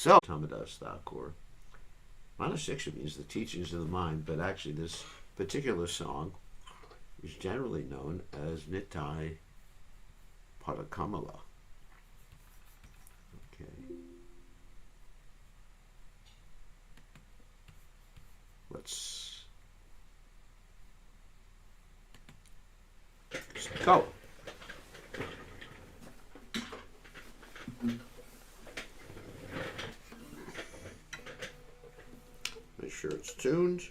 So, Tamadas Thakur. Manasiksha means the teachings of the mind, but actually this particular song is generally known as Nitai Padakamala. Okay. Let's go. Make sure it's tuned.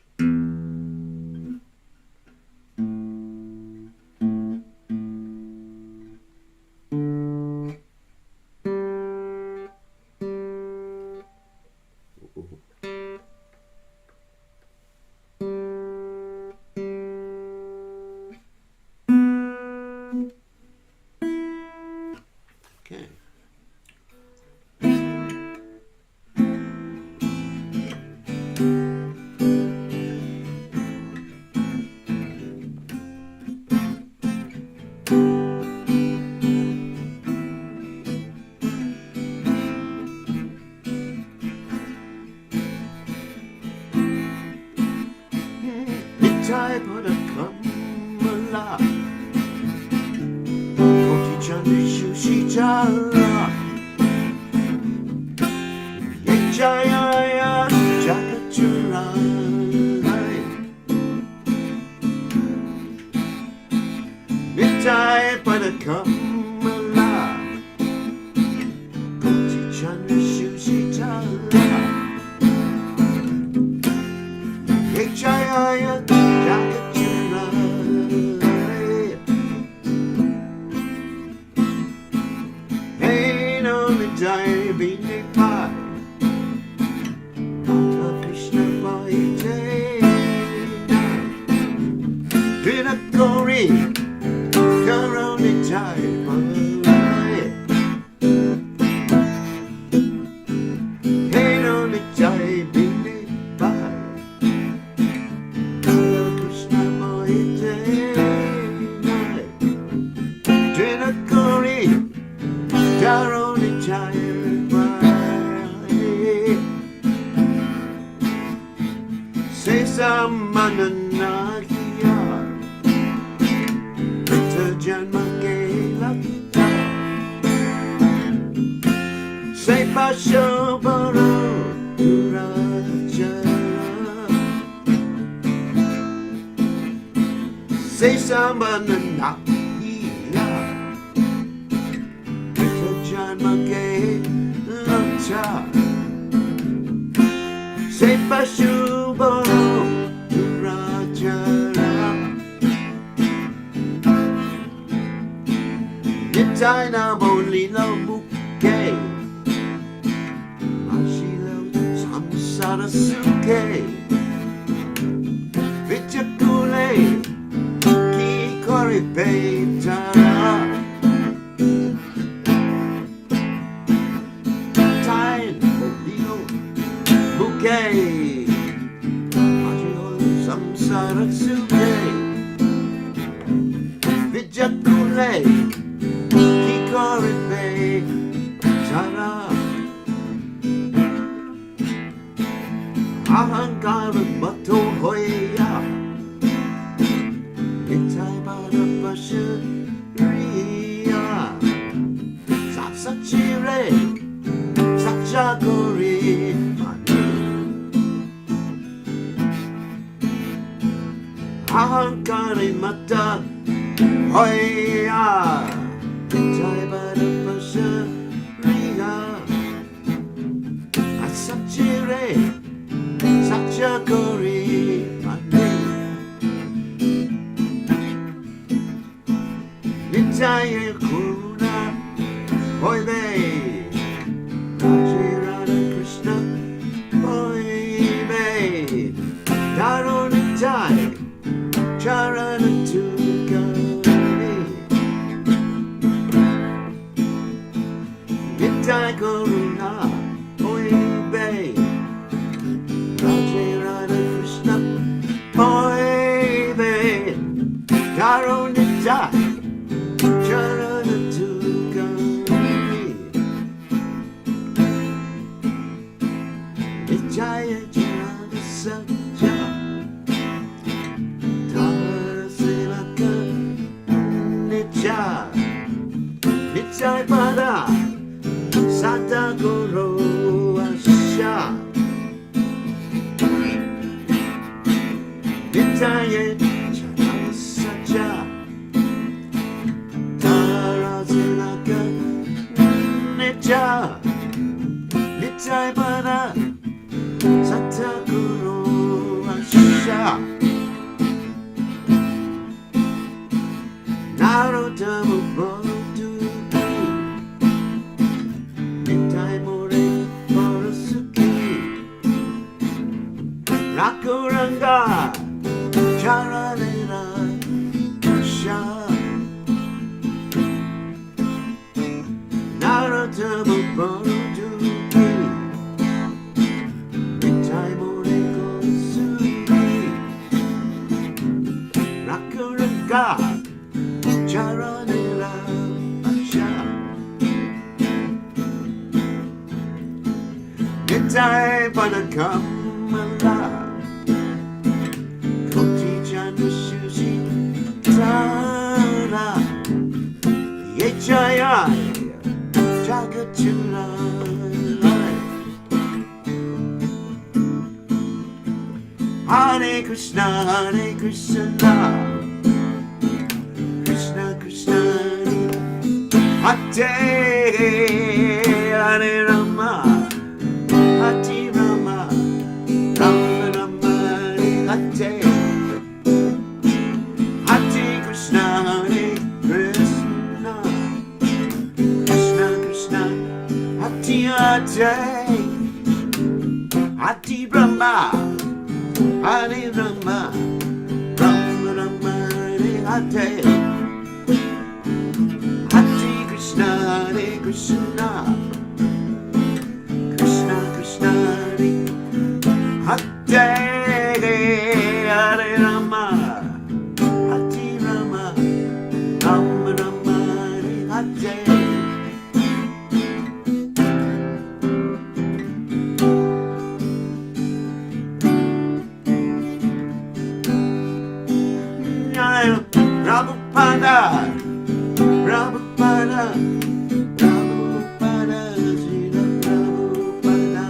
Okay. Nitai Padakamala Koti Chandi Shushitara Yajaya Jakachura Nitai Padakamala Koti Chandi Shushitara Yajaya Jai Bini Pai Mata Krishna Pai Jai Vina Kori Karoni Jai Pai Heno Ni Jai Bini Pai Mata Krishna Pai Jai Vina Kori Karoni Jai Samananakia Vita Janma Gelata Say Pashobaro Durajara Say Samananakia Vita Janma Gelata Say Pashobaro Nitai Namo Lila Bouquet Mashila Samsara Suke Vichakule Ki Kori Petara Nitai Namo Lila Bouquet Mashila Samsara Suke Vichakule Kikoripe Tara Ahankara Bato Hoya Nitai Bada Pasha Ria Satsachire Satchakori Ahankara Mata Hoya Nitai Bada Pasha Ria Asachire Satchakori Mane Nitai Kuruna Hoibe Rajirana Krishna Hoibe Daro Nitai Charana Nitai Karuna Hoibe Rajirana Nityaya Jnana Satya Tarasilaka Nitya Nityaya Pada Sataguru Asya Nityaya Jnana Satya Tarasilaka Nitya Nityaya Pada Sataguru Asya Narodama Bodhu Nitai More Parasuki Rakuranga Charanera Asya Narodama Bodhu God, Charanila Asha Nitai Panakamala Koti Janushushi Tara Yechaya Jagatula Hare Krishna Krishna Krishna Hare Hare Rama Hare Rama Rama Rama Hare Hare Krishna Krishna Krishna Krishna Hare Hare Rama Hare Rama Rama Rama Hare Hare Krishna Krishna Krishna Krishna Hare Hare Rama Hare Rama Rama Rama Hare Prabhupada Prabhupada Prabhupada Srila Prabhupada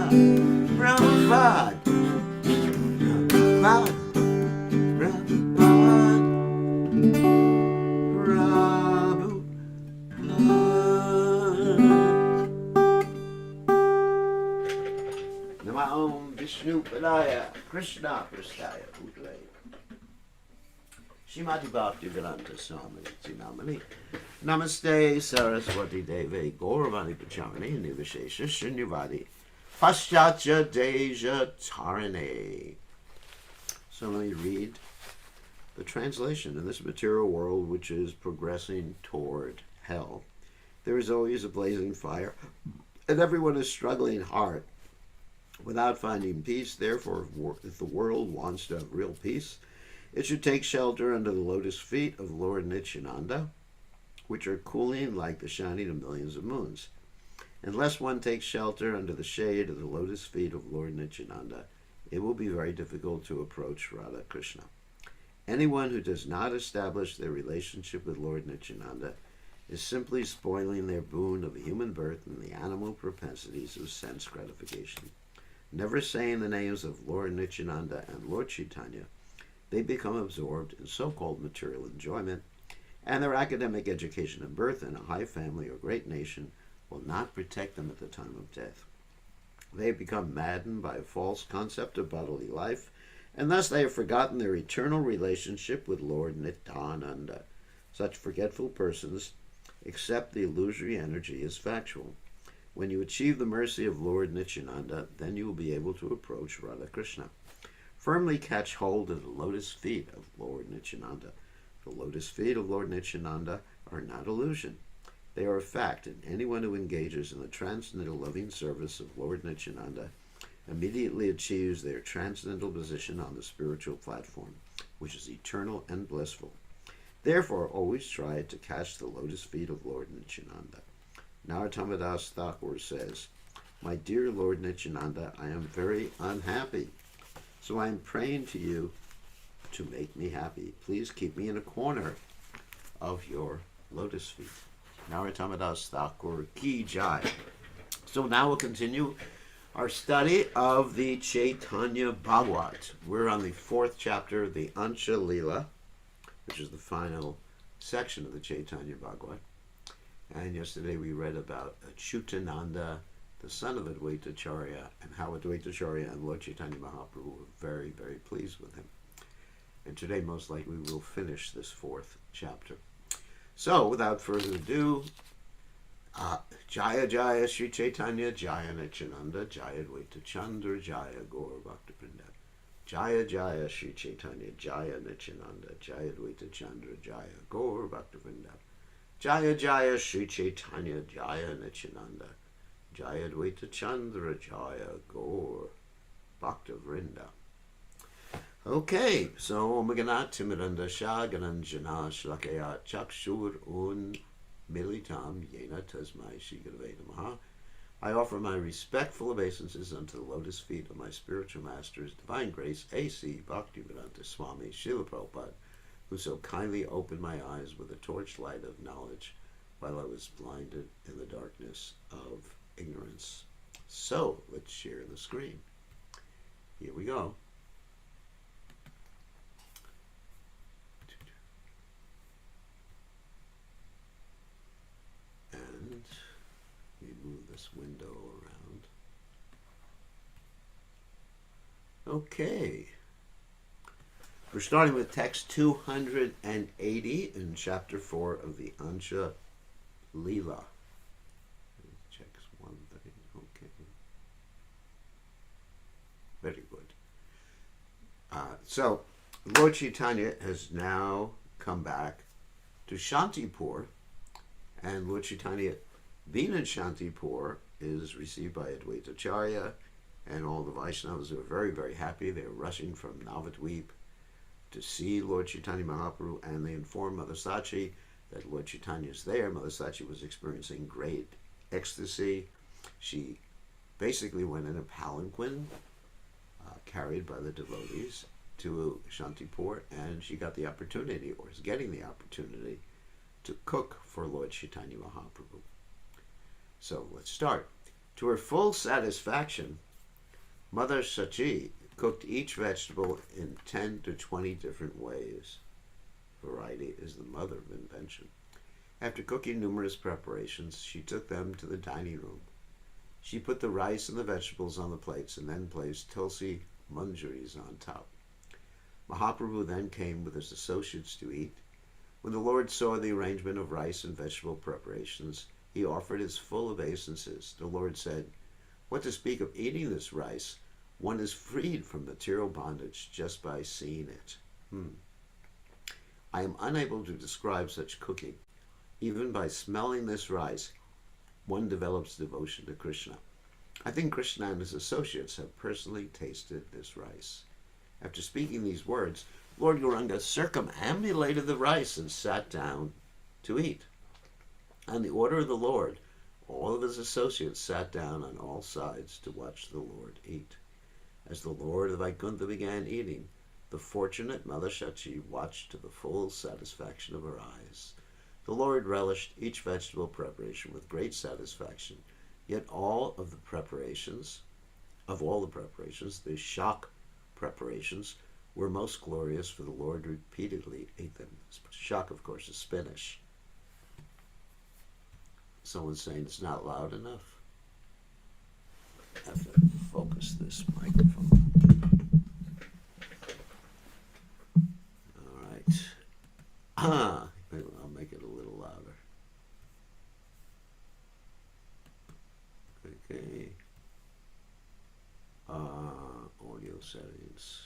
Prabhupada Prabhupada Prabhupada Namo Vishnu Padaya Krishna Prasthaya Bhutale Shrimati Bhaktivedanta Swami Namani Namaste Saraswati Deve Gauravani Pachamani Nivishesha Shunyavadi Paschatya Deja Tarane. So let me read the translation. In this material world which is progressing toward hell, there is always a blazing fire, and everyone is struggling hard without finding peace. Therefore, if the world wants to have real peace, it should take shelter under the lotus feet of Lord Nityananda, which are cooling like the shining of millions of moons. Unless one takes shelter under the shade of the lotus feet of Lord Nityananda, it will be very difficult to approach Radha Krishna. Anyone who does not establish their relationship with Lord Nityananda is simply spoiling their boon of human birth and the animal propensities of sense gratification. Never saying the names of Lord Nityananda and Lord Caitanya, they become absorbed in so-called material enjoyment, and their academic education and birth in a high family or great nation will not protect them at the time of death. They become maddened by a false concept of bodily life, and thus they have forgotten their eternal relationship with Lord Nityananda. Such forgetful persons accept the illusory energy as factual. When you achieve the mercy of Lord Nityananda, then you will be able to approach Radha Krishna. Firmly catch hold of the lotus feet of Lord Nityananda. The lotus feet of Lord Nityananda are not illusion. They are a fact, and anyone who engages in the transcendental loving service of Lord Nityananda immediately achieves their transcendental position on the spiritual platform, which is eternal and blissful. Therefore, always try to catch the lotus feet of Lord Nityananda. Narottam Das Thakur says, My dear Lord Nityananda, I am very unhappy. So I am praying to you to make me happy. Please keep me in a corner of your lotus feet. Narottamadas Thakur Ki Jai. So now we'll continue our study of the Caitanya Bhagavat. We're on the 4th chapter, the Antya Lila, which is the final section of the Caitanya Bhagavat. And yesterday we read about Achyutananda, the son of Advaitacharya, and how Advaitacharya and Lord Chaitanya Mahaprabhu were very, very pleased with him. And today, most likely, we will finish this 4th chapter. So, without further ado, Jaya Jaya Sri Chaitanya, Jaya Nityananda, Jaya Advaita Chandra, Jaya Gaur Bhaktaprinda. Jaya Jaya Sri Chaitanya, Jaya Nityananda, Jaya Advaita Chandra, Jaya Gaur Bhaktaprinda. Jaya Jaya Sri Chaitanya, Jaya Nityananda, Jaya Advaita Chandra, Jaya Gaur Bhaktavrinda. Okay, so Om Ganat Timiranda Shagananjana Shlakaya Chakshur Un Militam Yena Tasmai Shigurave Namaha. I offer my respectful obeisances unto the lotus feet of my spiritual masters, Divine Grace A.C. Bhaktivedanta Swami Srila Prabhupada, who so kindly opened my eyes with a torchlight of knowledge while I was blinded in the darkness of ignorance. So, let's share the screen. Here we go. And we move this window around. Okay. We're starting with text 280 in chapter 4 of the Antya Lila. Checks one thing. Okay. Very good. So, Lord Chaitanya has now come back to Shantipur, and Lord Chaitanya, being in Shantipur, is received by Advaitacharya, and all the Vaishnavas are very, very happy. They're rushing from Navadvip to see Lord Chaitanya Mahaprabhu, and they inform Mother Sachi that Lord Chaitanya is there. Mother Sachi was experiencing great ecstasy. She basically went in a palanquin carried by the devotees to Shantipur, and she got the opportunity, or is getting the opportunity, to cook for Lord Chaitanya Mahaprabhu. So let's start. To her full satisfaction, Mother Sachi cooked each vegetable in 10 to 20 different ways. Variety is the mother of invention. After cooking numerous preparations, she took them to the dining room. She put the rice and the vegetables on the plates and then placed tulsi manjaris on top. Mahaprabhu then came with his associates to eat. When the Lord saw the arrangement of rice and vegetable preparations, he offered his full obeisances. The Lord said, "What to speak of eating this rice? One is freed from material bondage just by seeing it." I am unable to describe such cooking. Even by smelling this rice, one develops devotion to Krishna. I think Krishna and his associates have personally tasted this rice. After speaking these words, Lord Gauranga circumambulated the rice and sat down to eat. On the order of the Lord, all of his associates sat down on all sides to watch the Lord eat. As the Lord of Vaikuntha began eating, the fortunate Mother Sachi watched to the full satisfaction of her eyes. The Lord relished each vegetable preparation with great satisfaction, yet all the preparations, the shak preparations, were most glorious, for the Lord repeatedly ate them. Shak, of course, is spinach. Someone's saying it's not loud enough. I have to focus this microphone. All right. I'll make it a little louder. Okay. Audio settings.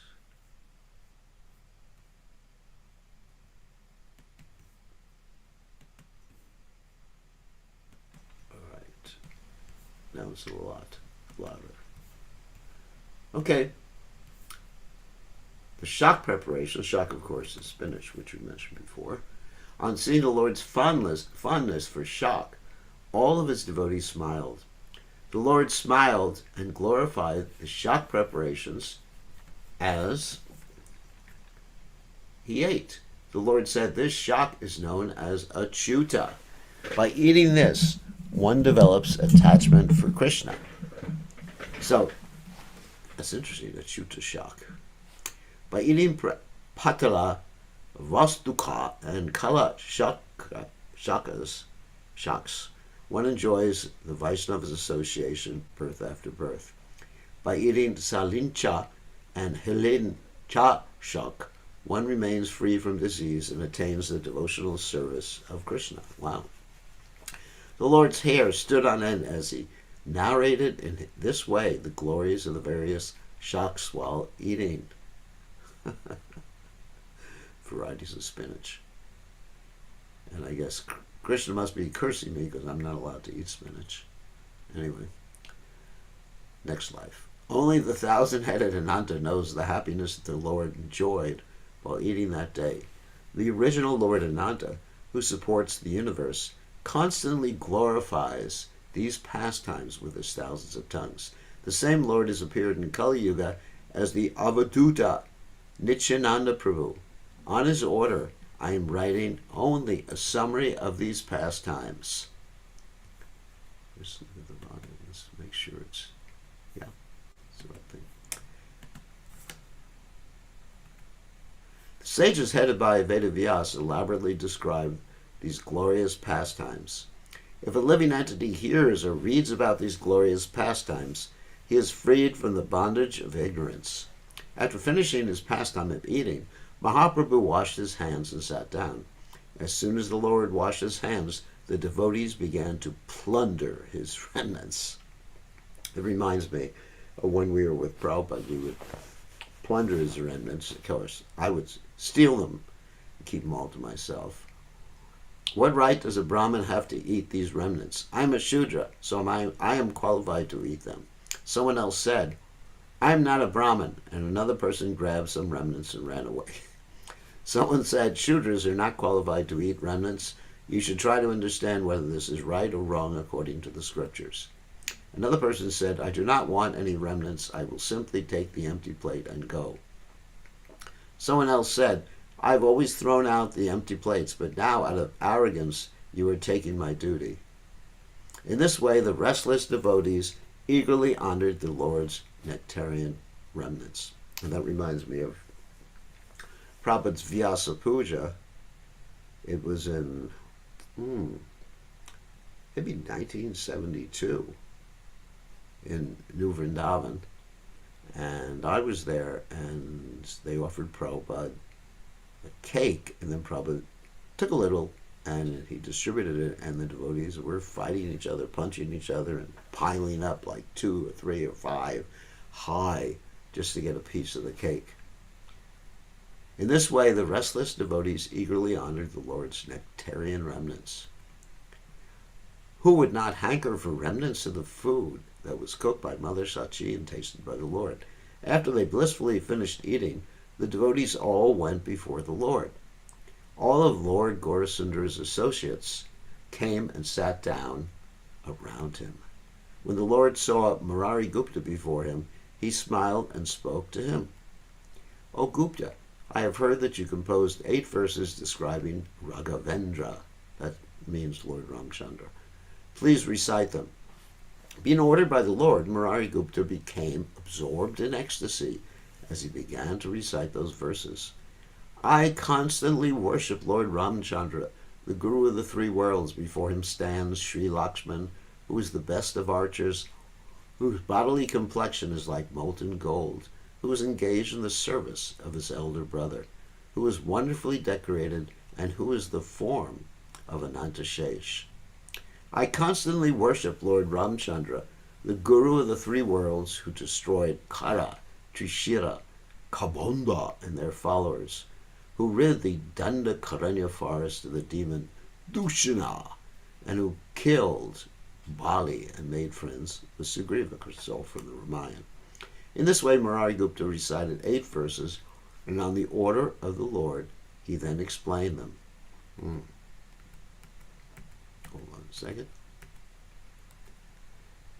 All right. Now it's a lot louder. Okay. The shak preparation, shak of course is spinach, which we mentioned before. On seeing the Lord's fondness for shak, all of his devotees smiled. The Lord smiled and glorified the shak preparations as he ate. The Lord said, "This shak is known as achyuta. By eating this, one develops attachment for Krishna." So, that's interesting, achyuta shak. By eating patala, vastuka, and kala shaks, one enjoys the Vaishnava's association birth after birth. By eating salincha and hilincha shak, one remains free from disease and attains the devotional service of Krishna. Wow. The Lord's hair stood on end as he narrated in this way the glories of the various shaks while eating varieties of spinach. And I guess Krishna must be cursing me because I'm not allowed to eat spinach. Anyway, next life. Only the thousand-headed Ananta knows the happiness that the Lord enjoyed while eating that day. The original Lord Ananta, who supports the universe, constantly glorifies these pastimes with his thousands of tongues. The same Lord has appeared in Kali Yuga as the Avaduta Nityananda Prabhu. On his order, I am writing only a summary of these pastimes. Just look at the volume. Let's make sure it's, yeah, it's the right thing. The sages headed by Vedavyas elaborately describe these glorious pastimes. If a living entity hears or reads about these glorious pastimes, he is freed from the bondage of ignorance. After finishing his pastime of eating, Mahaprabhu washed his hands and sat down. As soon as the Lord washed his hands, the devotees began to plunder his remnants. It reminds me of when we were with Prabhupada, we would plunder his remnants. Of course, I would steal them and keep them all to myself. What right does a Brahmin have to eat these remnants? I'm a Shudra, so I am qualified to eat them. Someone else said, I'm not a Brahmin, and another person grabbed some remnants and ran away. Someone said, Shudras are not qualified to eat remnants. You should try to understand whether this is right or wrong according to the scriptures. Another person said, I do not want any remnants. I will simply take the empty plate and go. Someone else said, I've always thrown out the empty plates, but now out of arrogance you are taking my duty. In this way, the restless devotees eagerly honored the Lord's nectarian remnants. And that reminds me of Prabhupada's Vyasa Puja. It was in maybe 1972 in New Vrindavan. And I was there, and they offered Prabhupada a cake, and then Prabhupada took a little and he distributed it, and the devotees were fighting each other, punching each other, and piling up like 2 or 3 or 5 high just to get a piece of the cake. In this way, the restless devotees eagerly honored the Lord's nectarian remnants. Who would not hanker for remnants of the food that was cooked by Mother Sachi and tasted by the Lord? After they blissfully finished eating, the devotees all went before the Lord. All of Lord Gaurasundar's associates came and sat down around him. When the Lord saw Murari Gupta before him, he smiled and spoke to him. O Gupta, I have heard that you composed 8 verses describing Raghavendra. That means Lord Ramchandra. Please recite them. Being ordered by the Lord, Murari Gupta became absorbed in ecstasy as he began to recite those verses. I constantly worship Lord Ramchandra, the Guru of the 3 worlds. Before him stands Sri Lakshman, who is the best of archers, whose bodily complexion is like molten gold, who is engaged in the service of his elder brother, who is wonderfully decorated, and who is the form of Anantashesh. I constantly worship Lord Ramchandra, the Guru of the 3 worlds, who destroyed Kara, Trishira, Kabonda, and their followers, who rid the Dandakaranya forest of the demon Dushana, and who killed Bali and made friends with Sugriva, which is all from the Ramayana. In this way, Murari Gupta recited 8 verses, and on the order of the Lord, he then explained them. Hold on a second.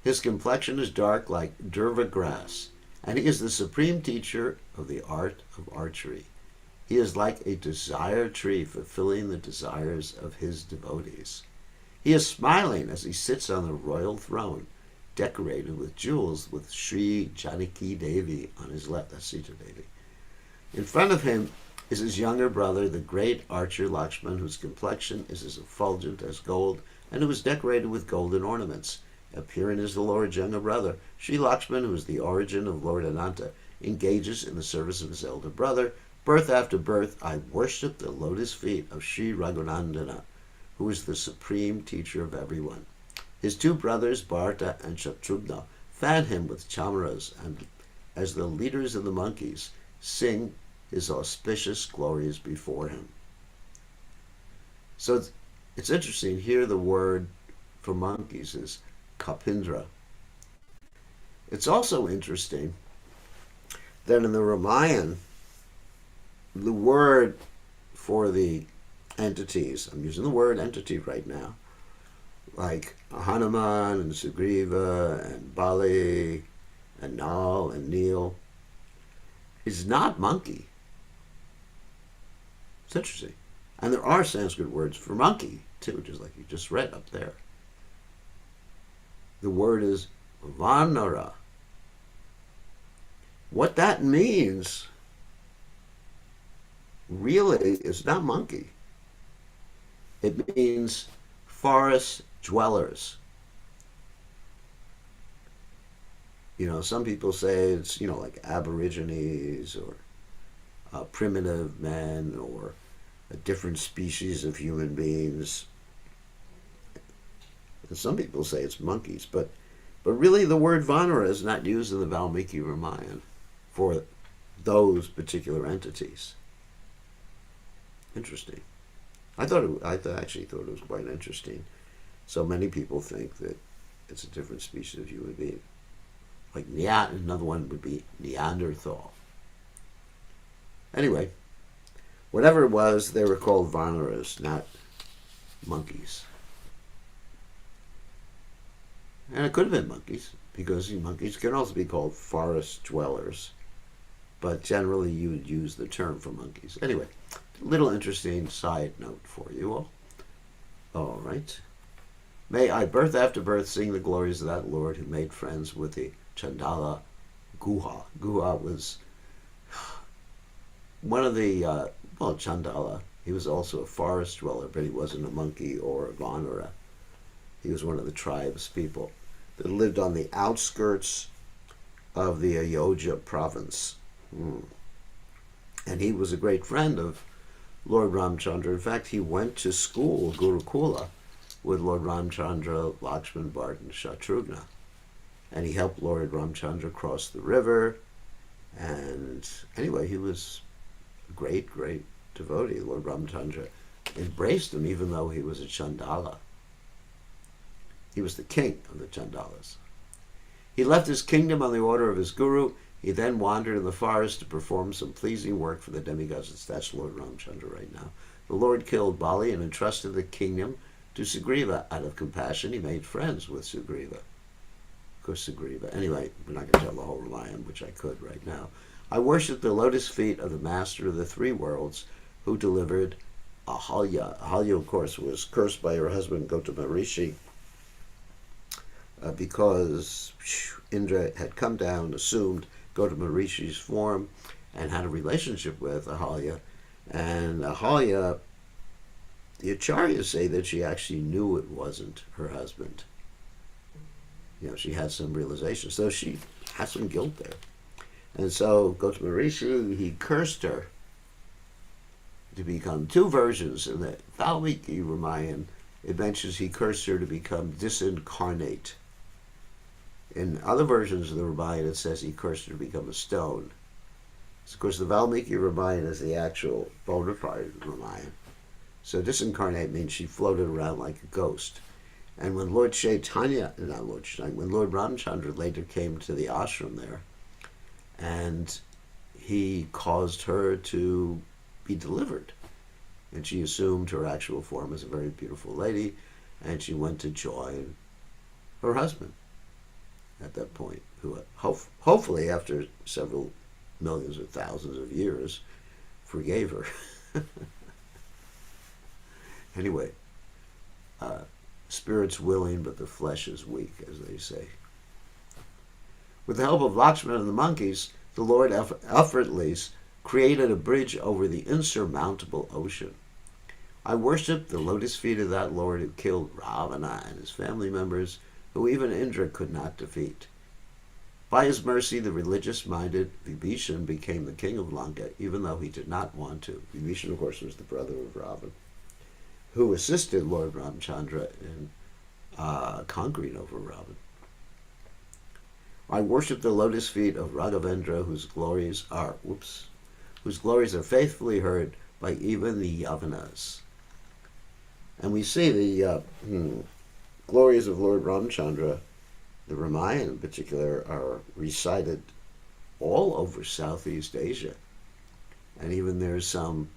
His complexion is dark like durva grass, and he is the supreme teacher of the art of archery. He is like a desire tree fulfilling the desires of his devotees. He is smiling as he sits on the royal throne, decorated with jewels with Sri Janaki Devi on his left. That's Sita Devi. In front of him is his younger brother, the great archer Lakshman, whose complexion is as effulgent as gold and who is decorated with golden ornaments. Appearing as the Lord's younger brother, Sri Lakshman, who is the origin of Lord Ananta, engages in the service of his elder brother. Birth after birth, I worship the lotus feet of Sri Raghunandana, who is the supreme teacher of everyone. His two brothers, Bharata and Shatrugna, fan him with chamaras, and as the leaders of the monkeys, sing his auspicious glories before him. So it's interesting. Here the word for monkeys is Kapindra. It's also interesting that in the Ramayana, the word for the entities, I'm using the word entity right now, like Hanuman and Sugriva and Bali and Nal and Neel, is not monkey. It's interesting. And there are Sanskrit words for monkey, too, just like you just read up there. The word is Vanara. What that means really is not monkey. It means forest dwellers. You know, some people say it's, you know, like aborigines or primitive men or a different species of human beings. And some people say it's monkeys, but really the word Vanara is not used in the Valmiki Ramayana for those particular entities. Interesting. I actually thought it was quite interesting. So many people think that it's a different species of human being. Like another one would be Neanderthal. Anyway, whatever it was, they were called Vanaras, not monkeys. And it could have been monkeys, because monkeys can also be called forest dwellers. But generally you would use the term for monkeys. Anyway, a little interesting side note for you all. All right. May I birth after birth sing the glories of that Lord who made friends with the Chandala Guha. Guha was one of the, Chandala. He was also a forest dweller, but he wasn't a monkey or a Vanara. He was one of the tribes people that lived on the outskirts of the Ayodhya province. And he was a great friend of Lord Ramchandra. In fact, he went to school, Gurukula, with Lord Ramchandra, Lakshman, Bharat, and Shatrugna. And he helped Lord Ramchandra cross the river. And anyway, he was a great, great devotee. Lord Ramchandra embraced him even though he was a Chandala. He was the king of the Chandalas. He left his kingdom on the order of his guru. He then wandered in the forest to perform some pleasing work for the demigods. That's Lord Ramchandra right now. The Lord killed Bali and entrusted the kingdom to Sugriva. Out of compassion, he made friends with Sugriva. Of course, Sugriva. Anyway, we're not going to tell the whole Ramayana, which I could right now. I worship the lotus feet of the master of the three worlds who delivered Ahalya. Ahalya, of course, was cursed by her husband Gautama Rishi because Indra had come down, assumed Gautama Rishi's form, and had a relationship with Ahalya. And Ahalya, the Acharyas say that she actually knew it wasn't her husband. You know, she had some realization. So she had some guilt there. And so Gautama Rishi, he cursed her to become two versions. In the Valmiki Ramayana, it mentions he cursed her to become disincarnate. In other versions of the Ramayana, it says he cursed her to become a stone. So, of course, the Valmiki Ramayana is the actual bona fide Ramayana. So disincarnate means she floated around like a ghost. And when Lord when Lord Ramchandra later came to the ashram there, and he caused her to be delivered, and she assumed her actual form as a very beautiful lady, and she went to join her husband. at that point, who hopefully after several millions or thousands of years forgave her. Anyway, spirit's willing, but the flesh is weak, as they say. With the help of Lakshmana and the monkeys, the Lord effortlessly created a bridge over the insurmountable ocean. I worship the lotus feet of that Lord who killed Ravana and his family members, who even Indra could not defeat. By his mercy, the religious-minded Vibhishan became the king of Lanka, even though he did not want to. Vibhishan, of course, was the brother of Ravana, who assisted Lord Ramchandra in conquering over Ravana. I worship the lotus feet of Raghavendra, whose glories are faithfully heard by even the Yavanas. And we see the glories of Lord Ramchandra, the Ramayana in particular, are recited all over Southeast Asia. And even there's some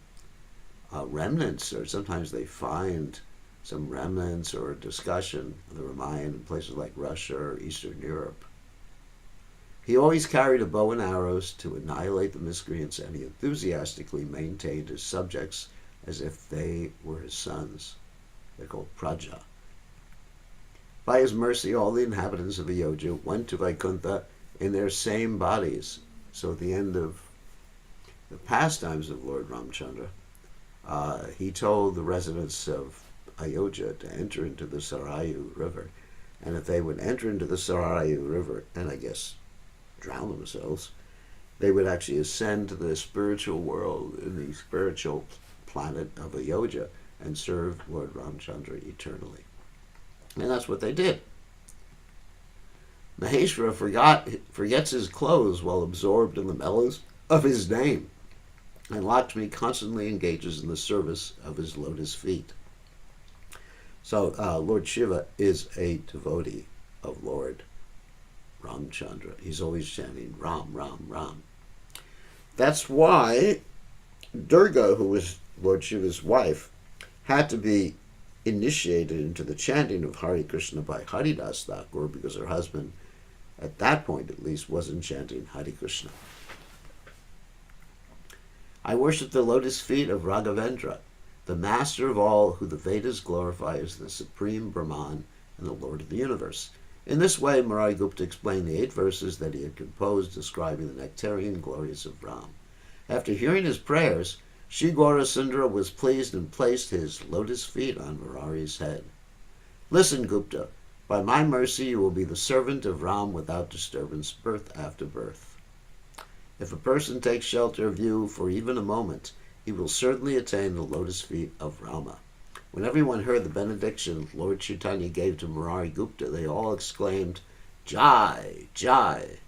remnants, or sometimes they find some remnants or discussion of the Ramayana in places like Russia or Eastern Europe. He always carried a bow and arrows to annihilate the miscreants, and he enthusiastically maintained his subjects as if they were his sons. They're called Praja. By his mercy, all the inhabitants of Ayodhya went to Vaikuntha in their same bodies. So at the end of the pastimes of Lord Ramchandra, he told the residents of Ayodhya to enter into the Sarayu River. And if they would enter into the Sarayu River, and I guess drown themselves, they would actually ascend to the spiritual world in the spiritual planet of Ayodhya and serve Lord Ramchandra eternally. And that's what they did. Maheshwara forgets his clothes while absorbed in the mellows of his name, and Lakshmi constantly engages in the service of his lotus feet. So Lord Shiva is a devotee of Lord Ramchandra. He's always chanting Ram, Ram, Ram. That's why Durga, who was Lord Shiva's wife, had to be initiated into the chanting of Hare Krishna by Haridas Thakur, because her husband, at that point at least, wasn't chanting Hare Krishna. I worship the lotus feet of Raghavendra, the master of all who the Vedas glorify as the supreme Brahman and the Lord of the universe. In this way, Murari Gupta explained the 8 verses that he had composed describing the nectarian glories of Ram. After hearing his prayers, Shri Gaurasundara was pleased and placed his lotus feet on Murari's head. Listen, Gupta, by my mercy you will be the servant of Ram without disturbance, birth after birth. If a person takes shelter of you for even a moment, he will certainly attain the lotus feet of Rama. When everyone heard the benediction Lord Caitanya gave to Murari Gupta, they all exclaimed, Jai, Jai.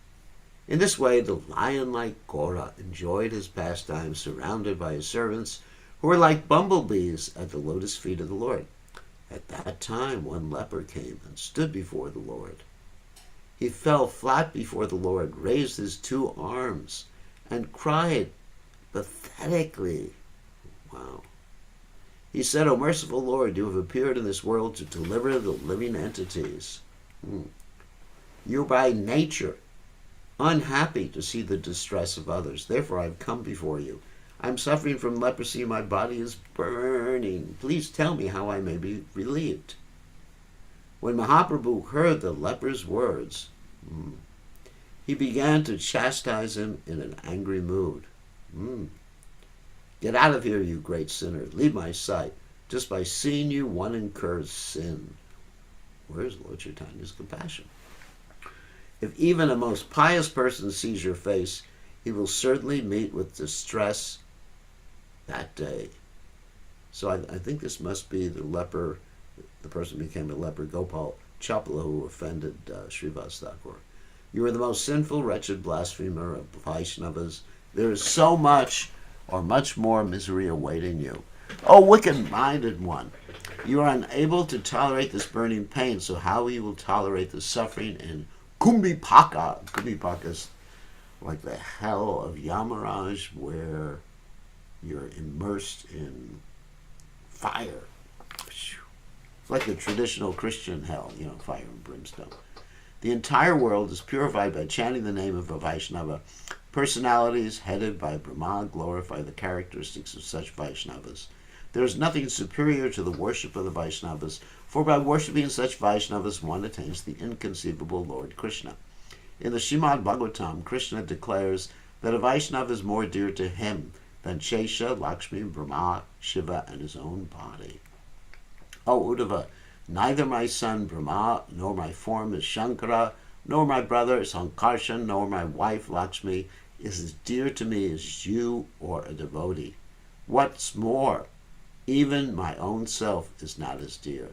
In this way, the lion-like Gora enjoyed his pastime surrounded by his servants, who were like bumblebees at the lotus feet of the Lord. At that time, one leper came and stood before the Lord. He fell flat before the Lord, raised his 2 arms, and cried pathetically. Wow. He said, O merciful Lord, you have appeared in this world to deliver the living entities. You by nature unhappy to see the distress of others. Therefore I have come before you. I am suffering from leprosy. My body is burning. Please tell me how I may be relieved. When Mahaprabhu heard the leper's words, he began to chastise him in an angry mood. Get out of here, you great sinner. Leave my sight. Just by seeing you, one incurs sin. Where's Lord Chaitanya's compassion? If even a most pious person sees your face, he will certainly meet with distress that day. So I think this must be the leper, the person who became a leper, Gopal Chapala, who offended Srivas Thakur. You are the most sinful, wretched blasphemer of Vaishnavas. There is so much or much more misery awaiting you. O wicked-minded one, you are unable to tolerate this burning pain, so how you will tolerate the suffering in Kumbhipaka? Kumbhipaka is like the hell of Yamaraj, where you're immersed in fire. It's like the traditional Christian hell, fire and brimstone. The entire world is purified by chanting the name of a Vaishnava. Personalities headed by Brahma glorify the characteristics of such Vaishnavas. There is nothing superior to the worship of the Vaishnavas, for by worshipping such Vaishnavas one attains the inconceivable Lord Krishna. In the Srimad Bhagavatam, Krishna declares that a Vaishnava is more dear to him than Shesha, Lakshmi, Brahma, Shiva, and his own body. O Uddhava, neither my son Brahma, nor my form is Shankara, nor my brother Sankarshan, nor my wife Lakshmi is as dear to me as you or a devotee. What's more, even my own self is not as dear.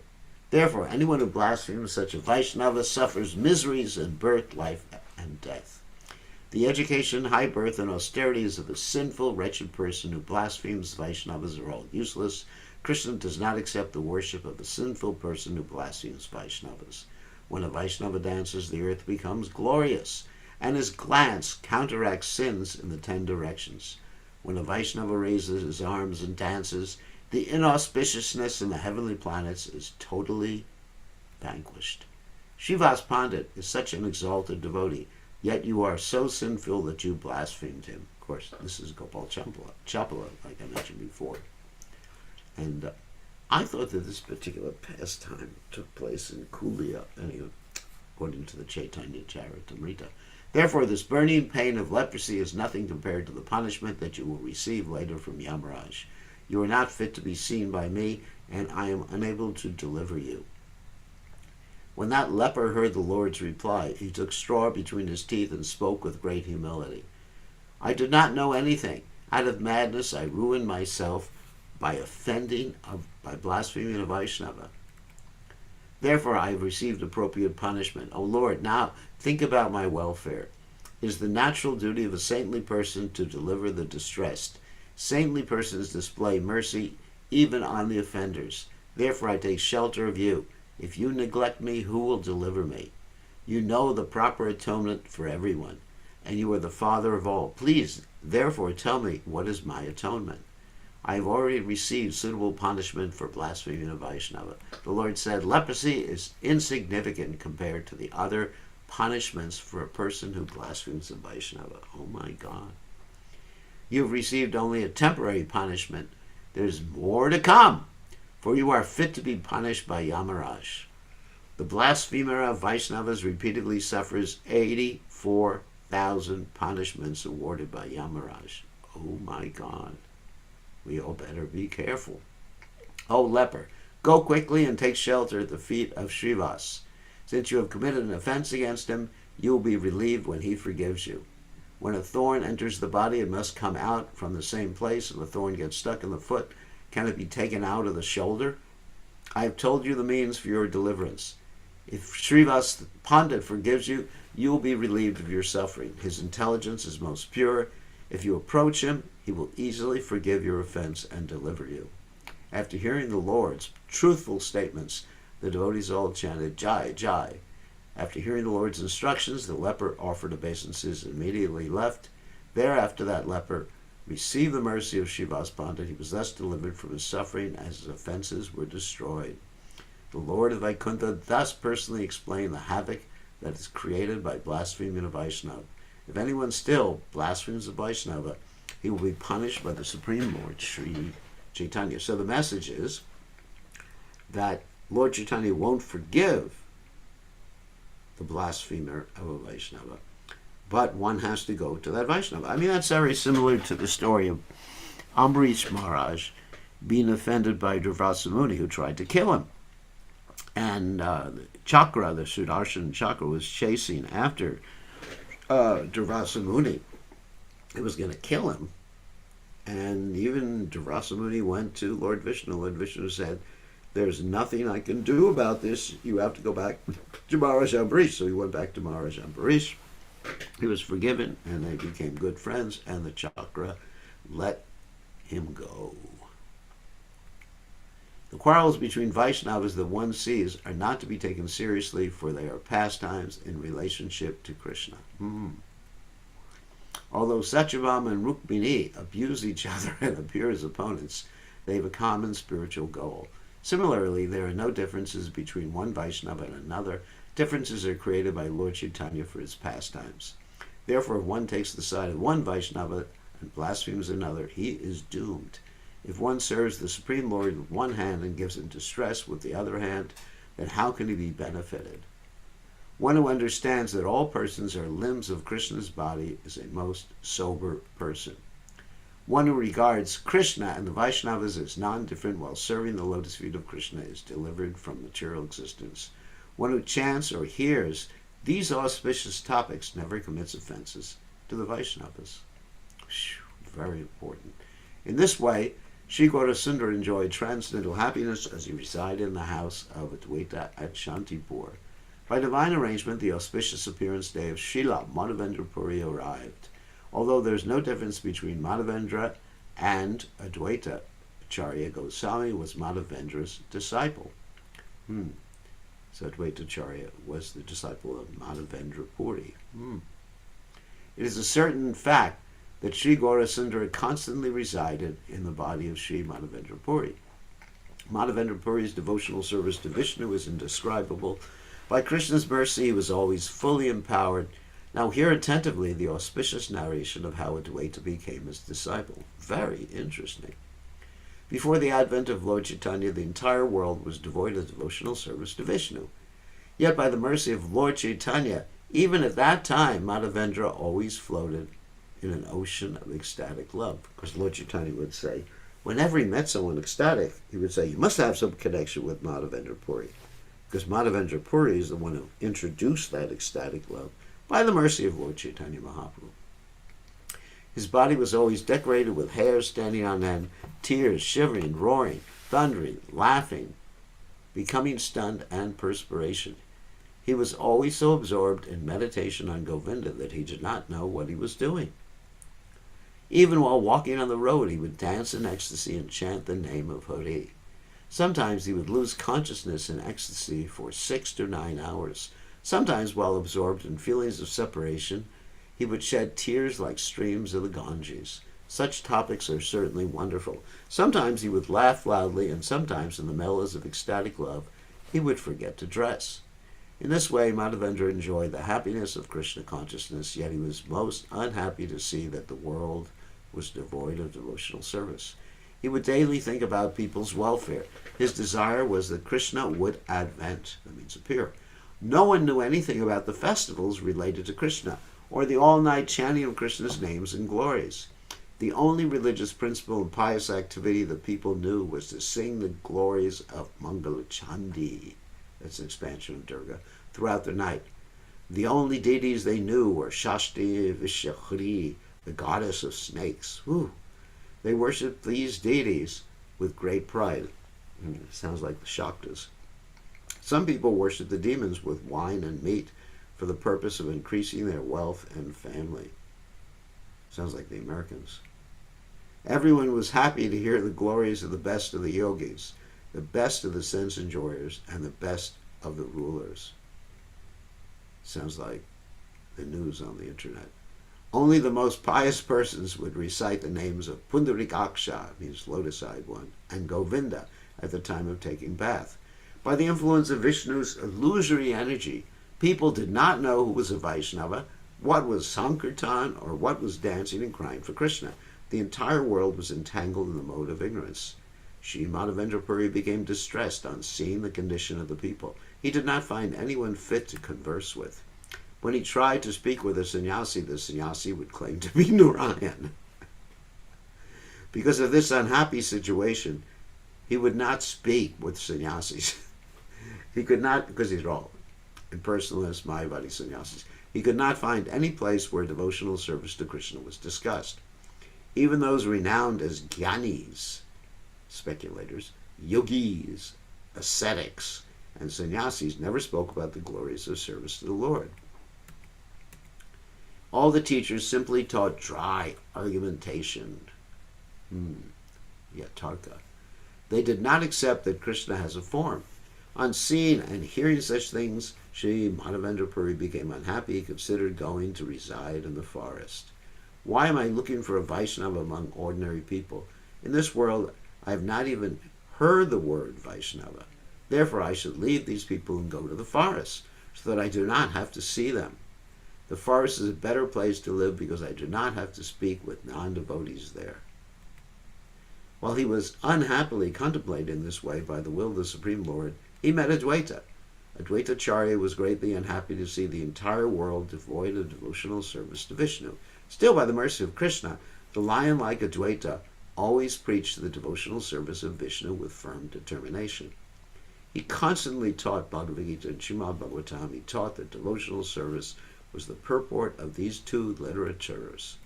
Therefore, anyone who blasphemes such a Vaishnava suffers miseries in birth, life, and death. The education, high birth, and austerities of a sinful, wretched person who blasphemes Vaishnavas are all useless. Krishna does not accept the worship of a sinful person who blasphemes Vaishnavas. When a Vaishnava dances, the earth becomes glorious, and his glance counteracts sins in the 10 directions. When a Vaishnava raises his arms and dances, the inauspiciousness in the heavenly planets is totally vanquished. Srivas Pandit is such an exalted devotee, yet you are so sinful that you blasphemed him. Of course, this is Gopal Chapala, like I mentioned before. And I thought that this particular pastime took place in Kulia, anyway, according to the Caitanya Charitamrita. Therefore, this burning pain of leprosy is nothing compared to the punishment that you will receive later from Yamaraj. You are not fit to be seen by me, and I am unable to deliver you. When that leper heard the Lord's reply, he took straw between his teeth and spoke with great humility. I did not know anything. Out of madness, I ruined myself by blaspheming a Vaishnava. Therefore, I have received appropriate punishment. O Lord, now think about my welfare. It is the natural duty of a saintly person to deliver the distressed. Saintly persons display mercy even on the offenders. Therefore, I take shelter of you. If you neglect me, who will deliver me? You know the proper atonement for everyone, and you are the Father of all. Please, therefore, tell me, what is my atonement? I have already received suitable punishment for blaspheming a Vaishnava. The Lord said, leprosy is insignificant compared to the other punishments for a person who blasphemes a Vaishnava. Oh my God. You have received only a temporary punishment. There's more to come, for you are fit to be punished by Yamaraj. The blasphemer of Vaishnavas repeatedly suffers 84,000 punishments awarded by Yamaraj. Oh my God. We all better be careful. O leper, go quickly and take shelter at the feet of Srivas. Since you have committed an offense against him, you will be relieved when he forgives you. When a thorn enters the body, it must come out from the same place. If a thorn gets stuck in the foot, can it be taken out of the shoulder? I have told you the means for your deliverance. If Srivas Pandit forgives you, you will be relieved of your suffering. His intelligence is most pure. If you approach him, he will easily forgive your offense and deliver you. After hearing the Lord's truthful statements, the devotees all chanted, Jai, Jai. After hearing the Lord's instructions, the leper offered obeisances and immediately left. Thereafter, that leper received the mercy of Srivas Pandit. He was thus delivered from his suffering as his offenses were destroyed. The Lord of Vaikuntha thus personally explained the havoc that is created by blaspheming a Vaishnava. If anyone still blasphemes a Vaishnava, he will be punished by the Supreme Lord, Sri Caitanya. So the message is that Lord Chaitanya won't forgive the blasphemer of a Vaishnava, but one has to go to that Vaishnava. I mean, that's very similar to the story of Ambarish Maharaj being offended by Durvasa Muni, who tried to kill him. And Chakra, the Sudarshan Chakra, was chasing after Durvasa Muni. It was going to kill him. And even Durvasa Muni went to Lord Vishnu. Lord Vishnu said, there's nothing I can do about this. You have to go back to Maharaj Ambarish. So he went back to Maharaj Ambarish. He was forgiven, and they became good friends, and the Chakra let him go. The quarrels between Vaishnavas that one sees are not to be taken seriously, for they are pastimes in relationship to Krishna. Although Satyavam and Rukmini abuse each other and appear as opponents, they have a common spiritual goal. Similarly, there are no differences between one Vaishnava and another. Differences are created by Lord Caitanya for his pastimes. Therefore, if one takes the side of one Vaishnava and blasphemes another, he is doomed. If one serves the Supreme Lord with one hand and gives him distress with the other hand, then how can he be benefited? One who understands that all persons are limbs of Krishna's body is a most sober person. One who regards Krishna and the Vaishnavas as non-different while serving the lotus feet of Krishna is delivered from material existence. One who chants or hears these auspicious topics never commits offenses to the Vaishnavas. Very important. In this way, Sri Gaurasundar enjoyed transcendental happiness as he resided in the house of Advaita at Shantipur. By divine arrangement, the auspicious appearance day of Srila Madhavendra Puri arrived. Although there is no difference between Madhavendra and Advaita, Acharya Goswami was Madhavendra's disciple. So Advaita Acharya was the disciple of Madhavendra Puri. It is a certain fact that Sri Gaurasundara constantly resided in the body of Sri Madhavendra Puri. Madhavendra Puri's devotional service to Vishnu is indescribable. By Krishna's mercy, he was always fully empowered. Now hear attentively the auspicious narration of how Advaita became his disciple. Very interesting. Before the advent of Lord Caitanya, the entire world was devoid of devotional service to Vishnu. Yet by the mercy of Lord Caitanya, even at that time, Madhavendra always floated in an ocean of ecstatic love. Because Lord Caitanya would say, whenever he met someone ecstatic, he would say, you must have some connection with Madhavendra Puri. Because Madhavendra Puri is the one who introduced that ecstatic love by the mercy of Lord Chaitanya Mahaprabhu. His body was always decorated with hair standing on end, tears, shivering, roaring, thundering, laughing, becoming stunned, and perspiration. He was always so absorbed in meditation on Govinda that he did not know what he was doing. Even while walking on the road, he would dance in ecstasy and chant the name of Hari. Sometimes he would lose consciousness in ecstasy for 6 to 9 hours. Sometimes, while absorbed in feelings of separation, he would shed tears like streams of the Ganges. Such topics are certainly wonderful. Sometimes he would laugh loudly, and sometimes, in the mellows of ecstatic love, he would forget to dress. In this way, Madhavendra enjoyed the happiness of Krishna consciousness, yet he was most unhappy to see that the world was devoid of devotional service. He would daily think about people's welfare. His desire was that Krishna would advent, that means appear. No one knew anything about the festivals related to Krishna, or the all-night chanting of Krishna's names and glories. The only religious principle and pious activity that people knew was to sing the glories of Mangala Chandi, that's an expansion of Durga, throughout the night. The only deities they knew were Shashti Vishakhri, the goddess of snakes. Whew. They worshipped these deities with great pride. Sounds like the Shaktas. Some people worship the demons with wine and meat for the purpose of increasing their wealth and family. Sounds like the Americans. Everyone was happy to hear the glories of the yogis, the best of the sense enjoyers, and the best of the rulers. Sounds like the news on the internet. Only the most pious persons would recite the names of Pundarikaksha, means lotus-eyed one, and Govinda at the time of taking bath. By the influence of Vishnu's illusory energy, people did not know who was a Vaishnava, what was Sankirtan, or what was dancing and crying for Krishna. The entire world was entangled in the mode of ignorance. Sri Madhavendra Puri became distressed on seeing the condition of the people. He did not find anyone fit to converse with. When he tried to speak with the sannyasi would claim to be Narayan. Because of this unhappy situation, he would not speak with sannyasis. He could not, because these are all impersonalists, Mayavadi sannyasis. He could not find any place where devotional service to Krishna was discussed. Even those renowned as jnanis, speculators, yogis, ascetics, and sannyasis never spoke about the glories of service to the Lord. All the teachers simply taught dry argumentation. Yatarka. They did not accept that Krishna has a form. On seeing and hearing such things, Sri Madhavendra Puri became unhappy. He considered going to reside in the forest. Why am I looking for a Vaishnava among ordinary people? In this world, I have not even heard the word Vaishnava. Therefore, I should leave these people and go to the forest. so that I do not have to see them. The forest is a better place to live because I do not have to speak with non-devotees there. While he was unhappily contemplated in this way by the will of the Supreme Lord, he met Advaita. Advaitacharya was greatly unhappy to see the entire world devoid of devotional service to Vishnu. Still, by the mercy of Krishna, the lion-like Advaita always preached the devotional service of Vishnu with firm determination. He constantly taught Bhagavad Gita and Srimad Bhagavatam. He taught that devotional service was the purport of these two literatures.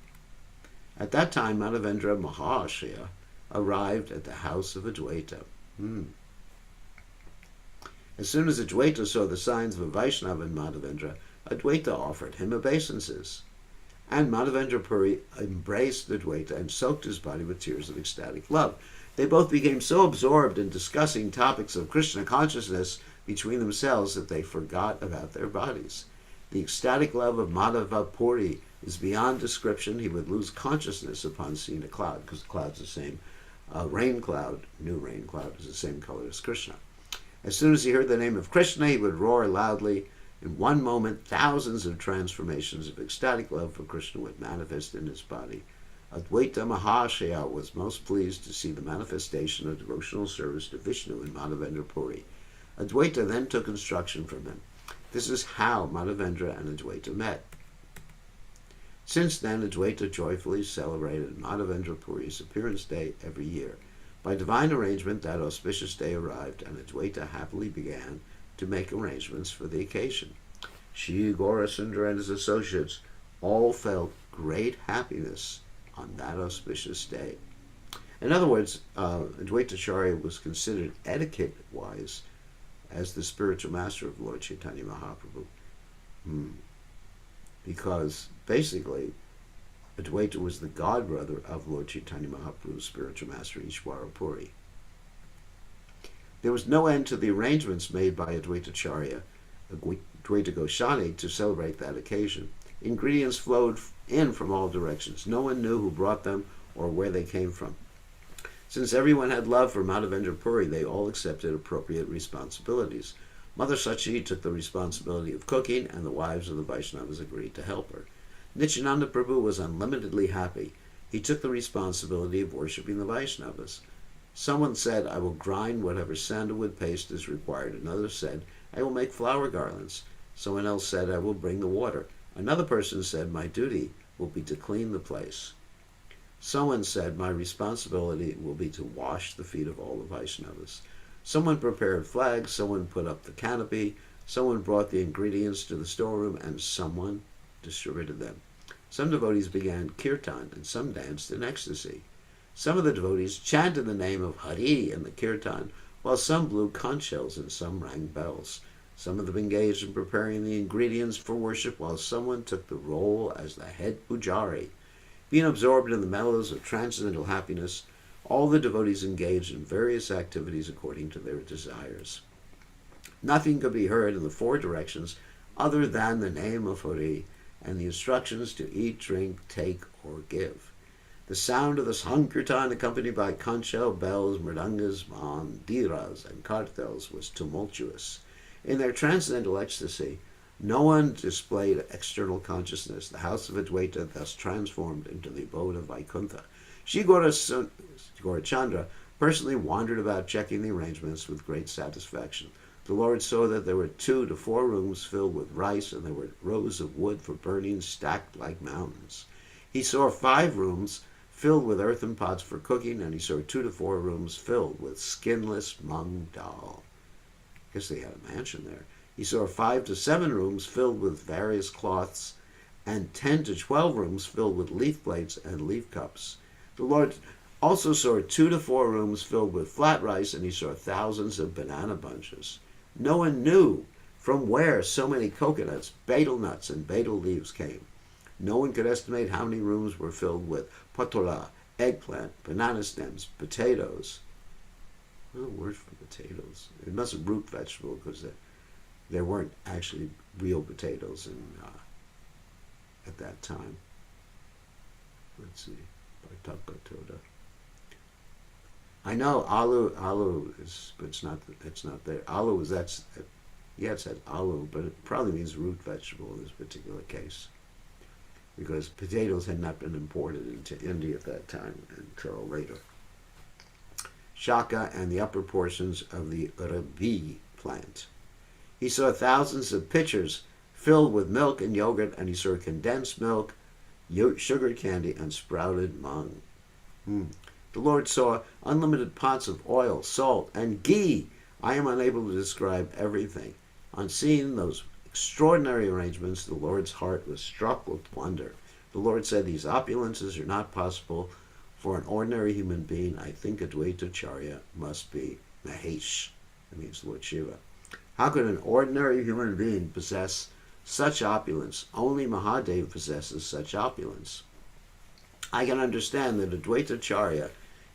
At that time, Madhavendra Mahashaya arrived at the house of Advaita. As soon as Advaita saw the signs of a Vaishnava in Madhavendra, Advaita offered him obeisances. And Madhavendra Puri embraced Advaita and soaked his body with tears of ecstatic love. They both became so absorbed in discussing topics of Krishna consciousness between themselves that they forgot about their bodies. The ecstatic love of Madhava Puri is beyond description. He would lose consciousness upon seeing a cloud, because the cloud's the same. Rain cloud, new rain cloud, is the same color as Krishna. As soon as he heard the name of Krishna, he would roar loudly. In one moment, thousands of transformations of ecstatic love for Krishna would manifest in his body. Advaita Mahashaya was most pleased to see the manifestation of devotional service to Vishnu in Madhavendra Puri. Advaita then took instruction from him. This is how Madhavendra and Advaita met. Since then, Advaita joyfully celebrated Madhavendra Puri's appearance day every year. By divine arrangement, that auspicious day arrived, and Advaita happily began to make arrangements for the occasion. Shri Gaurasundar and his associates all felt great happiness on that auspicious day. In other words, Advaitacharya was considered etiquette-wise as the spiritual master of Lord Chaitanya Mahaprabhu. Because basically, Advaita was the godbrother of Lord Chaitanya Mahaprabhu's spiritual master, Ishwara Puri. There was no end to the arrangements made by Advaitacharya, Advaita Goswami, to celebrate that occasion. Ingredients flowed in from all directions. No one knew who brought them or where they came from. Since everyone had love for Madhavendra Puri, they all accepted appropriate responsibilities. Mother Sachi took the responsibility of cooking, and the wives of the Vaishnavas agreed to help her. Nityananda Prabhu was unlimitedly happy. He took the responsibility of worshipping the Vaishnavas. Someone said, I will grind whatever sandalwood paste is required. Another said, I will make flower garlands. Someone else said, I will bring the water. Another person said, my duty will be to clean the place. Someone said, my responsibility will be to wash the feet of all the Vaishnavas. Someone prepared flags, someone put up the canopy, someone brought the ingredients to the storeroom, and someone distributed them. Some devotees began kirtan, and some danced in ecstasy. Some of the devotees chanted the name of Hari in the kirtan, while some blew conch shells and some rang bells. Some of them engaged in preparing the ingredients for worship, while someone took the role as the head pujari. Being absorbed in the mellows of transcendental happiness, all the devotees engaged in various activities according to their desires. Nothing could be heard in the four directions other than the name of Hari and the instructions to eat, drink, take, or give. The sound of the Sankirtan, accompanied by conch shell, bells, mridangas, mandiras, and kartals, was tumultuous. In their transcendental ecstasy, no one displayed external consciousness. The house of Advaita thus transformed into the abode of Vaikuntha. Shri Gaurachandra personally wandered about checking the arrangements with great satisfaction. The Lord saw that there were 2 to 4 rooms filled with rice, and there were rows of wood for burning stacked like mountains. He saw 5 rooms filled with earthen pots for cooking, and he saw 2 to 4 rooms filled with skinless mung dal. I guess they had a mansion there. He saw 5 to 7 rooms filled with various cloths, and 10 to 12 rooms filled with leaf plates and leaf cups. The Lord also saw 2 to 4 rooms filled with flat rice, and he saw thousands of banana bunches. No one knew from where so many coconuts, betel nuts, and betel leaves came. No one could estimate how many rooms were filled with patola, eggplant, banana stems, potatoes. What are the words for potatoes? It must have root vegetable, because there weren't actually real potatoes at that time. Let's see. Bartakatoda. I know alu is, but it's not there. Alu is Yeah, it said alu, but it probably means root vegetable in this particular case, because potatoes had not been imported into India at that time until later. Shaka and the upper portions of the rabi plant. He saw thousands of pitchers filled with milk and yogurt, and he saw condensed milk, sugar candy, and sprouted mung. The Lord saw unlimited pots of oil, salt, and ghee. I am unable to describe everything. On seeing those extraordinary arrangements, the Lord's heart was struck with wonder. The Lord said, these opulences are not possible for an ordinary human being. I think Advaitacharya must be Mahesh. That means Lord Shiva. How could an ordinary human being possess such opulence? Only Mahadev possesses such opulence. I can understand that Advaitacharya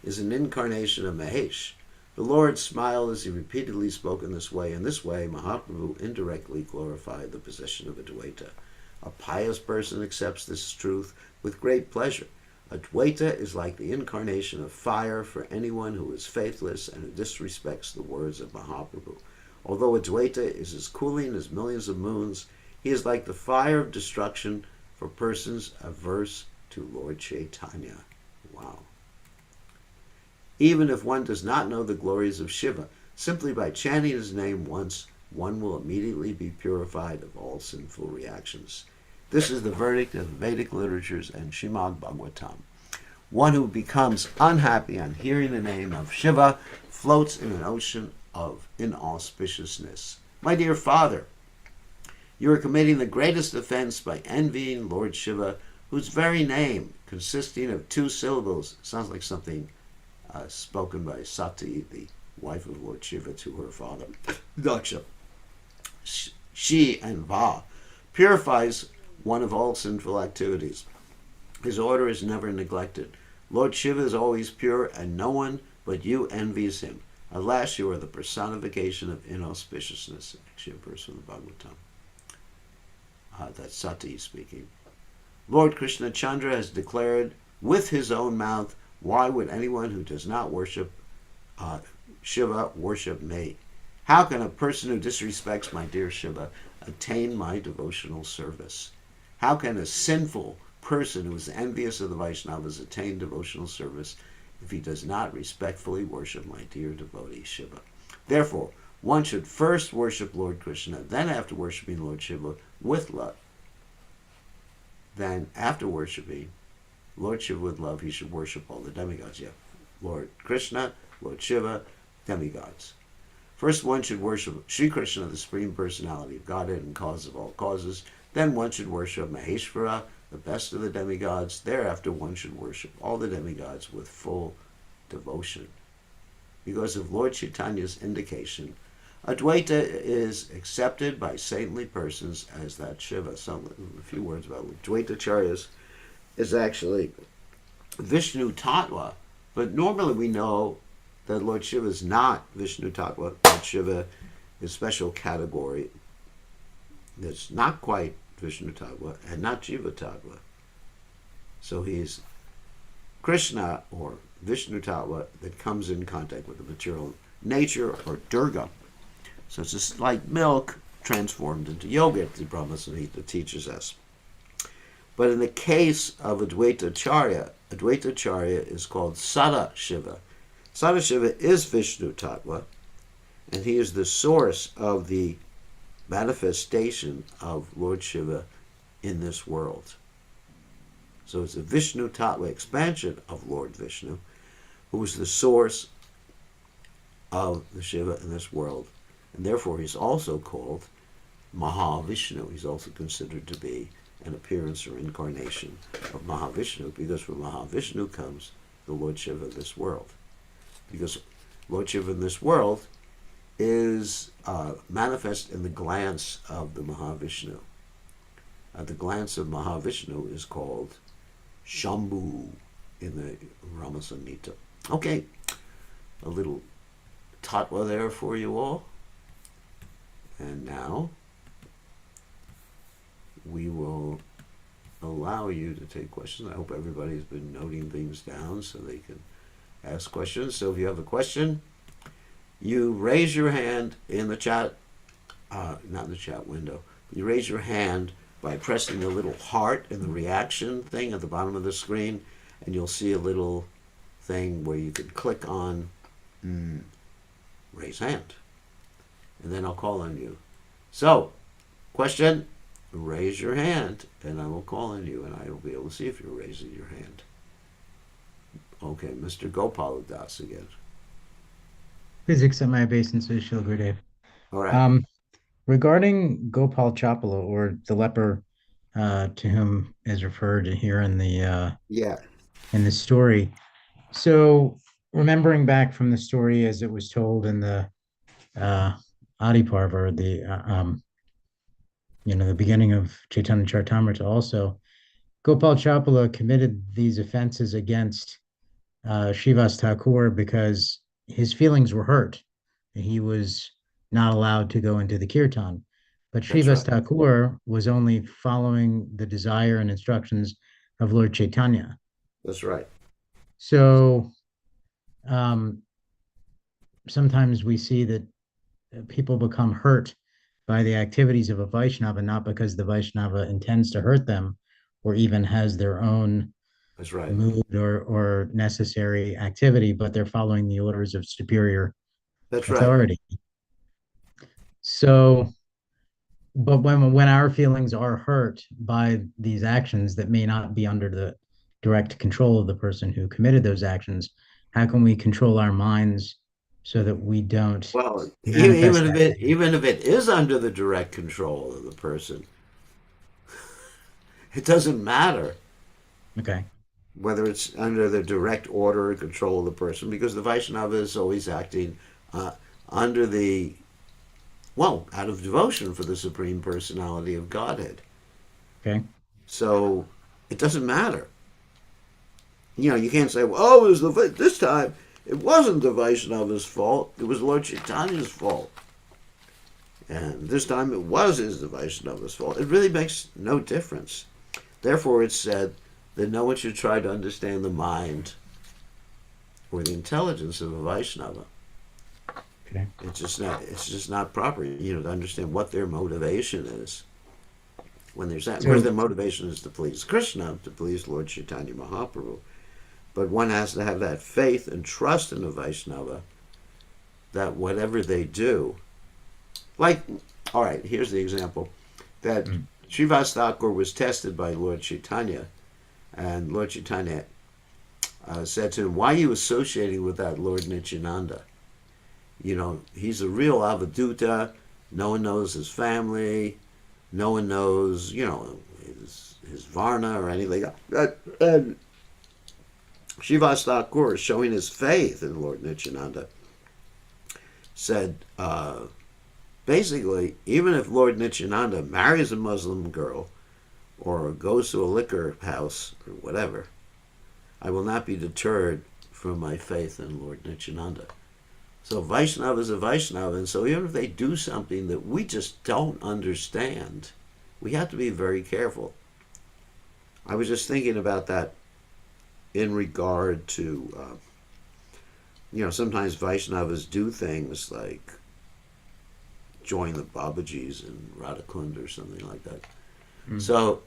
is an incarnation of Mahesh. The Lord smiled as he repeatedly spoke in this way. In this way, Mahaprabhu indirectly glorified the position of Advaita. A pious person accepts this truth with great pleasure. Advaita is like the incarnation of fire for anyone who is faithless and who disrespects the words of Mahaprabhu. Although Advaita is as cooling as millions of moons, he is like the fire of destruction for persons averse to Lord Caitanya. Wow. Even if one does not know the glories of Shiva, simply by chanting his name once, one will immediately be purified of all sinful reactions. This is the verdict of Vedic literatures and Srimad Bhagavatam. One who becomes unhappy on hearing the name of Shiva floats in an ocean of inauspiciousness. My dear father, you are committing the greatest offense by envying Lord Shiva, whose very name, consisting of 2 syllables, sounds like something spoken by Sati, the wife of Lord Shiva, to her father, Daksha. She and Va purifies one of all sinful activities. His order is never neglected. Lord Shiva is always pure, and no one but you envies him. Alas, you are the personification of inauspiciousness. Actually, a verse from the Bhagavatam. That's Sati speaking. Lord Krishna Chandra has declared with his own mouth, why would anyone who does not worship Shiva worship me? How can a person who disrespects my dear Shiva attain my devotional service? How can a sinful person who is envious of the Vaishnavas attain devotional service if he does not respectfully worship my dear devotee Shiva? Therefore, one should first worship Lord Krishna, then after worshiping Lord Shiva with love. Then after worshiping Lord Shiva with love, he should worship all the demigods. Yeah, Lord Krishna, Lord Shiva, demigods. First one should worship Sri Krishna, the Supreme Personality of Godhead and cause of all causes. Then one should worship Maheshvara, the best of the demigods. Thereafter one should worship all the demigods with full devotion. Because of Lord Chaitanya's indication, Advaita is accepted by saintly persons as that Shiva. A few words about Advaitacharyas is actually Vishnu Tattva, but normally we know that Lord Shiva is not Vishnu Tattva. Lord Shiva is a special category that's not quite Vishnu Tattva and not Jiva Tattva. So he's Krishna or Vishnu Tattva that comes in contact with the material nature, or Durga. So it's just like milk transformed into yogurt, the Brahma Samhita teaches us. But in the case of Advaitacharya, Advaitacharya is called Sada Shiva. Sada Shiva is Vishnu Tattva, and he is the source of the manifestation of Lord Shiva in this world. So it's a Vishnu Tattva expansion of Lord Vishnu, who is the source of the Shiva in this world. And therefore he's also called Mahavishnu. He's also considered to be an appearance or incarnation of Mahavishnu, because from Mahavishnu comes the Lord Shiva of this world. Because Lord Shiva in this world is manifest in the glance of the Mahavishnu. The glance of Mahavishnu is called Shambhu in the Rama Samhita. Okay, a little tattva there for you all. And now we will allow you to take questions. I hope everybody's been noting things down so they can ask questions. So if you have a question, you raise your hand in the chat not in the chat window. You raise your hand by pressing the little heart in the reaction thing at the bottom of the screen, and you'll see a little thing where you can click on raise hand, and then I'll call on you. So, question, raise your hand, and I will call on you, and I will be able to see if you're raising your hand. Okay, Mr. Gopal Das again. Please accept my obeisance, Shil Gurudev. All right. Um, Regarding Gopal Chapala, or the leper to whom is referred here Yeah, in the story. So, remembering back from the story as it was told in the Adi Parva, the beginning of Chaitanya Charitamrita, also Gopal Chapala committed these offenses against Shivas Thakur because his feelings were hurt. He was not allowed to go into the kirtan. But that's Shivas right. Thakur was only following the desire and instructions of Lord Chaitanya. That's right. So um, sometimes we see that people become hurt by the activities of a Vaishnava, not because the Vaishnava intends to hurt them or even has their own That's right. mood or necessary activity, but they're following the orders of superior That's right. authority. So, but when our feelings are hurt by these actions that may not be under the direct control of the person who committed those actions, how can we control our minds so that we don't Well, manifest even if that? it is under the direct control of the person, it doesn't matter Okay. whether it's under the direct order or control of the person, because the Vaishnava is always acting uh, under the out of devotion for the Supreme Personality of Godhead. Okay. So it doesn't matter. You can't say, well, oh, it was this time it wasn't the Vaishnava's fault; it was Lord Chaitanya's fault. And this time it was the Vaishnava's fault. It really makes no difference. Therefore, it's said that no one should try to understand the mind or the intelligence of a Vaishnava. Okay. It's just not proper, to understand what their motivation is when there's that. Of course, So, their motivation is to please Krishna, to please Lord Chaitanya Mahaprabhu. But one has to have that faith and trust in a Vaishnava that whatever they do, like, all right, here's the example that mm, Srivas Thakur was tested by Lord Chaitanya, and Lord Chaitanya said to him, "Why are you associating with that Lord Nityananda? He's a real avaduta. No one knows his family. No one knows, his varna or anything." And Srivas Thakur, showing his faith in Lord Nityananda, said, basically, even if Lord Nityananda marries a Muslim girl or goes to a liquor house or whatever, I will not be deterred from my faith in Lord Nityananda. So Vaishnava is a Vaishnava, and so even if they do something that we just don't understand, we have to be very careful. I was just thinking about that in regard to, sometimes Vaishnavas do things like join the Babajis in Radhakund or something like that. mm. So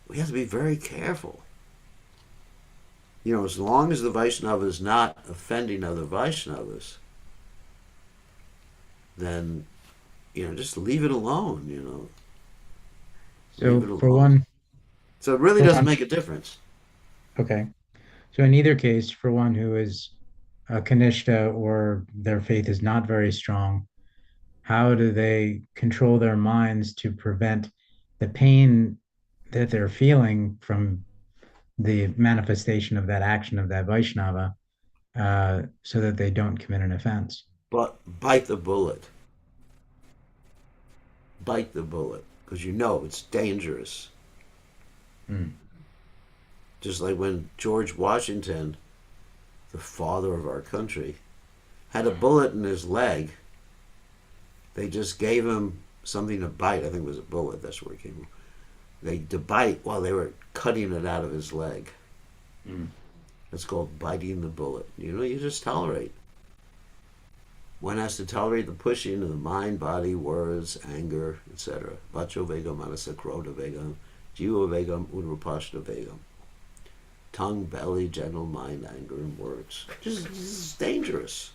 we have to be very careful. As long as the Vaishnava is not offending other Vaishnavas, then, just leave it alone, leave So it for alone. one, So it really for doesn't one, make a difference. okay. So in either case, for one who is a Kanishta or their faith is not very strong, how do they control their minds to prevent the pain that they're feeling from the manifestation of that action of that Vaishnava, so that they don't commit an offense? But bite the bullet. Bite the bullet. Because it's dangerous. Mm. Just like when George Washington, the father of our country, had a bullet in his leg. They just gave him something to bite. I think it was a bullet. That's where it came from. To bite while they were cutting it out of his leg. Mm. It's called biting the bullet. You just tolerate. One has to tolerate the pushing of the mind, body, words, anger, etc. Vacho vegam, manasa, krodha vegam, jiva vegam, udrupashta vegam. Tongue, belly, gentle mind, anger, and words. Just dangerous.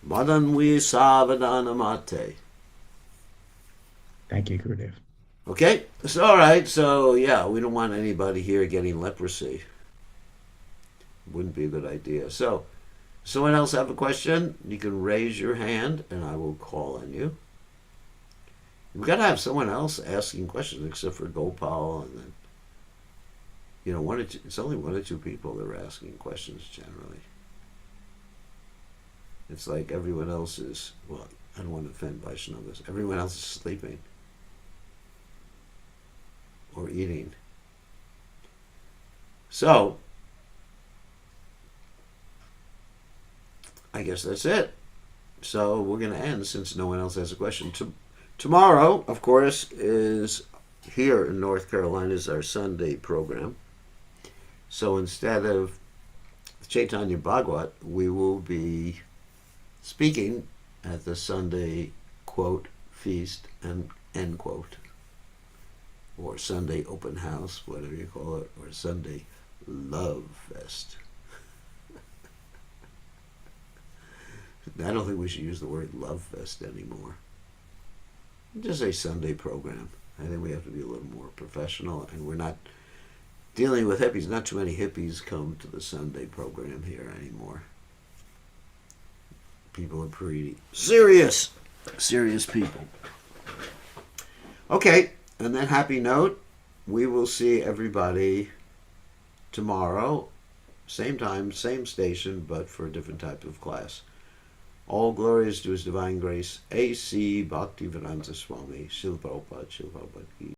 Madanvi savadana mate. Thank you, Gurudev. Okay, so all right, so yeah, we don't want anybody here getting leprosy. Wouldn't be a good idea. So, someone else have a question? You can raise your hand, and I will call on you. We've got to have someone else asking questions, except for Gopal, and then, you know, it's only one or two people that are asking questions generally. It's like everyone else is, well, I don't want to offend Vaishnavas. Everyone else is sleeping or eating. So, I guess that's it. So we're going to end since no one else has a question. Tomorrow, of course, is here in North Carolina is our Sunday program. So instead of Caitanya Bhagavat, we will be speaking at the Sunday, quote, feast, and end quote, or Sunday open house, whatever you call it, or Sunday love fest. I don't think we should use the word love fest anymore. Just a Sunday program. I think we have to be a little more professional, and we're not dealing with hippies. Not too many hippies come to the Sunday program here anymore. People are pretty serious people. Okay, and then happy note, we will see everybody tomorrow, same time, same station, but for a different type of class. All glories to His Divine Grace, A.C. Bhaktivedanta Swami, Srila Prabhupada, Srila Prabhupada.